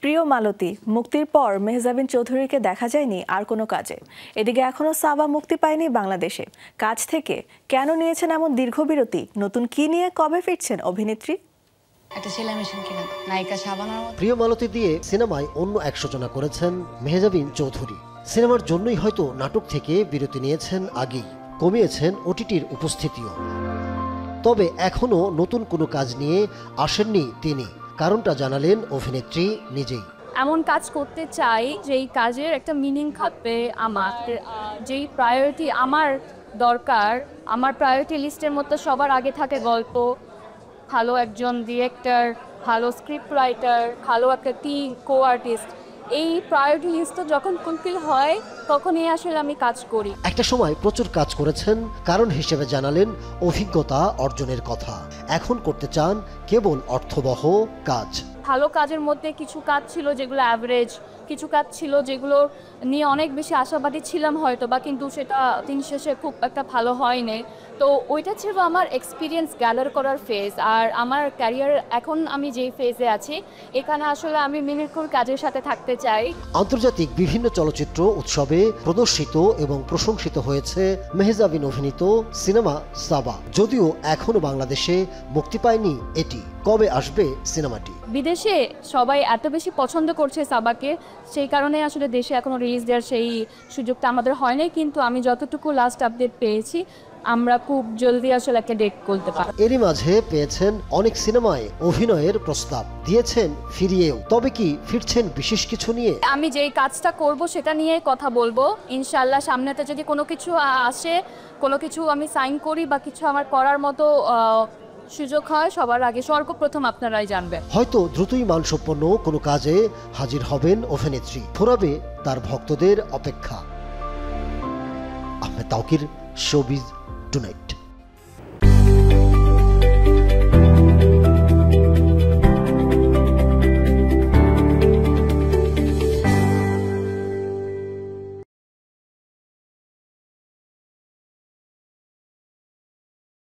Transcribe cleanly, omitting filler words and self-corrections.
প্রিয় মালতী মুক্তির পর মেহজাবিন চৌধুরীকে দেখা যায়নি আর কোনো কাজে। এদিকে এখনো সাবা মুক্তি পায়নি বাংলাদেশে। কাজ থেকে কেন নিয়েছেন এমন দীর্ঘ বিরতি? নতুন কি নিয়ে কবে ফিরছেন অভিনেত্রী? একটা সেলাই মেশিন কিনা নায়িকা শাবানার মতো। প্রিয় মালতী দিয়ে সিনেমায় অন্য এক সূচনা করেছেন মেহজাবিন চৌধুরী। সিনেমার জন্যই হয়তো নাটক থেকে বিরতি নিয়েছেন আগেই, কমিয়েছেন ওটিটির উপস্থিতিও। তবে এখনো নতুন কোনো কাজ নিয়ে আসেননি তিনি। কারণটা জানালেন অভিনেত্রী নিজেই। এমন কাজ করতে চাই যেই কাজের একটা মিনিং থাকবে, আমার যেই প্রায়োরিটি আমার দরকার, আমার প্রায়োরিটি লিস্টের মধ্যে সবার আগে থাকে গল্প, ভালো একজন ডিরেক্টর, ভালো স্ক্রিপ্ট রাইটার, ভালো একটা টিম, কো আর্টিস্ট। এই প্রায়োরিটি লিস্ট যখন ফুলফিল হয় তখনই আসলে আমি কাজ করি। একটা সময় প্রচুর কাজ করেছেন, কারণ হিসেবে জানালেন অভিজ্ঞতা অর্জনের কথা। এখন করতে চান কেবল অর্থবহ কাজ। ভালো কাজের মধ্যে কিছু কাজ ছিল যেগুলো অ্যাভারেজ, কিছু কাজ ছিল যেগুলো নিয়ে অনেক বেশি আশাবাদী ছিলাম হয়তো বা, কিন্তু সেটা দিন শেষে খুব একটা ভালো হয়নি। তো ওইটা ছিল আমার এক্সপিরিয়েন্স গ্যাদার করার ফেজ। আর আমার ক্যারিয়ার এখন আমি যেই ফেজে আছি, এখানে আসলে আমি মিনিটফুল কাজের সাথে থাকতে চাই। আন্তর্জাতিক বিভিন্ন চলচ্চিত্র উৎসবে প্রদর্শিত এবং প্রশংসিত হয়েছে মেহজাবিন অভিনীত সিনেমা সাবা। যদিও এখনো বাংলাদেশে মুক্তি পায়নি এটি। কবে আসবে সিনেমাটি? বিদেশে সবাই এত বেশি পছন্দ করছে সাবাকে, সেই কারণে আসলে দেশে এখনো রিলিজ দেওয়ার সেই সুযোগটা আমাদের হয়নি। কিন্তু আমি যতটুকু লাস্ট আপডেট পেয়েছি, আমরা খুব জলদি আসলে একটা ডেট করতে পারি। এরই মাঝে পেয়েছেন অনেক সিনেমায় অভিনয়ের প্রস্তাব, দিয়েছেন ফিরিয়েও। তবে কি ফিরছেন বিশেষ কিছু নিয়ে? আমি যেই কাজটা করব সেটা নিয়ে কথা বলবো ইনশাল্লাহ। সামনেতে যদি কোনো কিছু আসে, কোনো কিছু আমি সাইন করি বা কিছু আমার করার মতো সুযোগ হয়, সবার আগে সর্বপ্রথম আপনারাই জানবেন। হয়তো দ্রুতই মানসম্পন্ন কোনো কাজে হাজির হবেন অভিনেত্রী। ফুরাবে তার ভক্তদের অপেক্ষা। Ahmed Tauquir, showbiz tonight.